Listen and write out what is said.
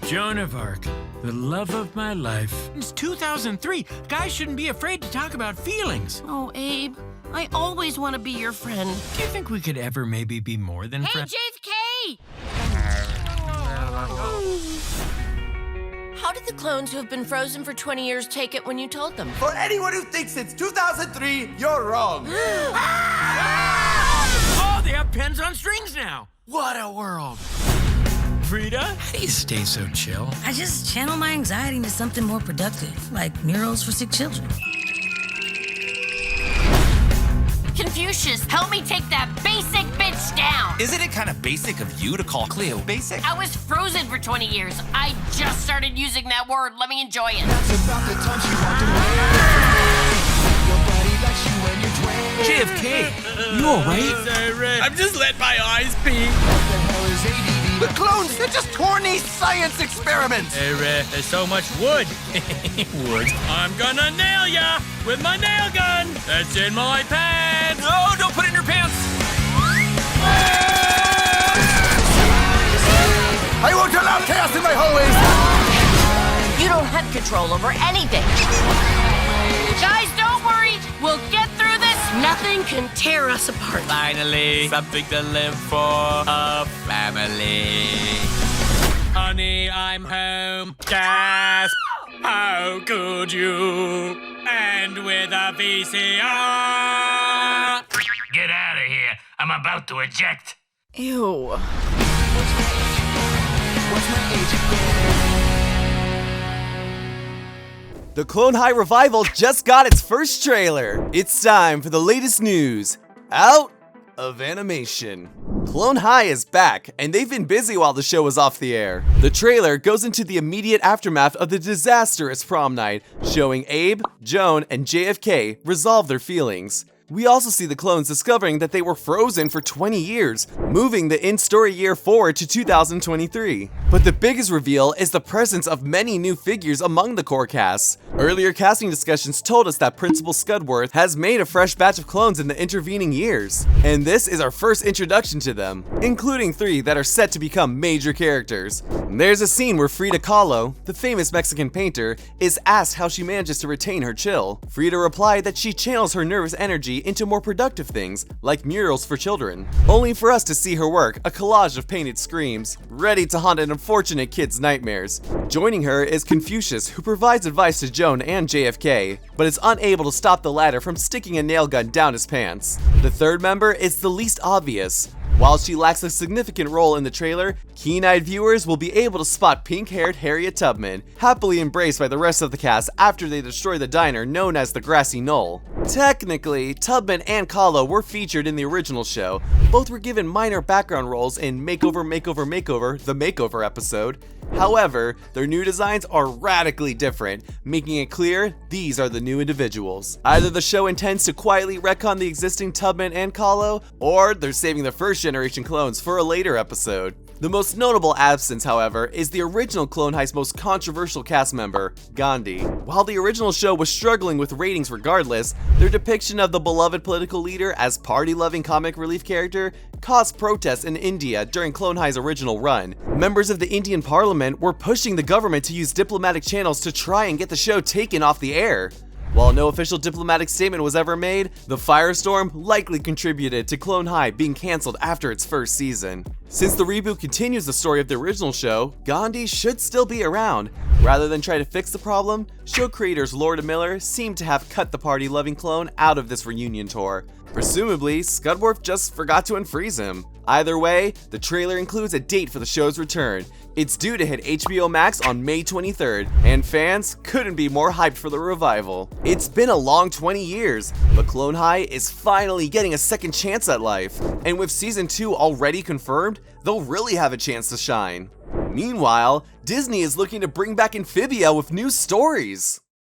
Joan of Arc, the love of my life. It's 2003. Guys shouldn't be afraid to talk about feelings. Oh, Abe, I always want to be your friend. Do you think we could ever maybe be more than friends? Hey, JFK! How did the clones who have been frozen for 20 years take it when you told them? For anyone who thinks it's 2003, you're wrong. Oh, they have pens on strings now. What a world. Frida, how do you stay so chill? I just channel my anxiety into something more productive, like murals for sick children. Confucius, help me take that basic bitch down! Isn't it kind of basic of you to call Cleo basic? I was frozen for 20 years. I just started using that word. Let me enjoy it. JFK, you alright? I'm just letting my eyes peek. The clones, they're just corny science experiments. Hey, there's so much wood. Wood. I'm gonna nail ya with my nail gun. That's in my pants. No, don't put it in your pants. I won't allow chaos in my hallways. You don't have control over anything. Guys, don't worry. We'll get through this. Nothing can tear us apart. Finally, something to live for, a family. Honey, I'm home. Gasp! How could you? And with a VCR. Get out of here. I'm about to eject. Ew. The Clone High revival just got its first trailer. It's time for the latest news out of animation. Clone High is back, and they've been busy while the show was off the air. The trailer goes into the immediate aftermath of the disastrous prom night, showing Abe, Joan, and JFK resolve their feelings. We also see the clones discovering that they were frozen for 20 years, moving the in-story year forward to 2023. But the biggest reveal is the presence of many new figures among the core casts. Earlier casting discussions told us that Principal Scudworth has made a fresh batch of clones in the intervening years, and this is our first introduction to them, including 3 that are set to become major characters. There's a scene where Frida Kahlo, the famous Mexican painter, is asked how she manages to retain her chill. Frida replied that she channels her nervous energy into more productive things, like murals for children. Only for us to see her work, a collage of painted screams, ready to haunt an unfortunate kid's nightmares. Joining her is Confucius, who provides advice to Joan and JFK, but is unable to stop the latter from sticking a nail gun down his pants. The third member is the least obvious. While she lacks a significant role in the trailer, keen-eyed viewers will be able to spot pink-haired Harriet Tubman, happily embraced by the rest of the cast after they destroy the diner known as the Grassy Knoll. Technically, Tubman and Kahlo were featured in the original show. Both were given minor background roles in Makeover, Makeover, Makeover, the Makeover episode. However, their new designs are radically different, making it clear these are the new individuals. Either the show intends to quietly retcon the existing Tubman and Kahlo, or they're saving the first generation clones for a later episode. The most notable absence, however, is the original Clone High's most controversial cast member, Gandhi. While the original show was struggling with ratings regardless, their depiction of the beloved political leader as party-loving comic relief character caused protests in India during Clone High's original run. Members of the Indian parliament were pushing the government to use diplomatic channels to try and get the show taken off the air. While no official diplomatic statement was ever made, the firestorm likely contributed to Clone High being cancelled after its first season. Since the reboot continues the story of the original show, Gandhi should still be around. Rather than try to fix the problem, show creators Lord and Miller seem to have cut the party-loving clone out of this reunion tour. Presumably, Scudworth just forgot to unfreeze him. Either way, the trailer includes a date for the show's return. It's due to hit HBO Max on May 23rd, and fans couldn't be more hyped for the revival. It's been a long 20 years, but Clone High is finally getting a second chance at life. And with Season 2 already confirmed, they'll really have a chance to shine. Meanwhile, Disney is looking to bring back Amphibia with new stories.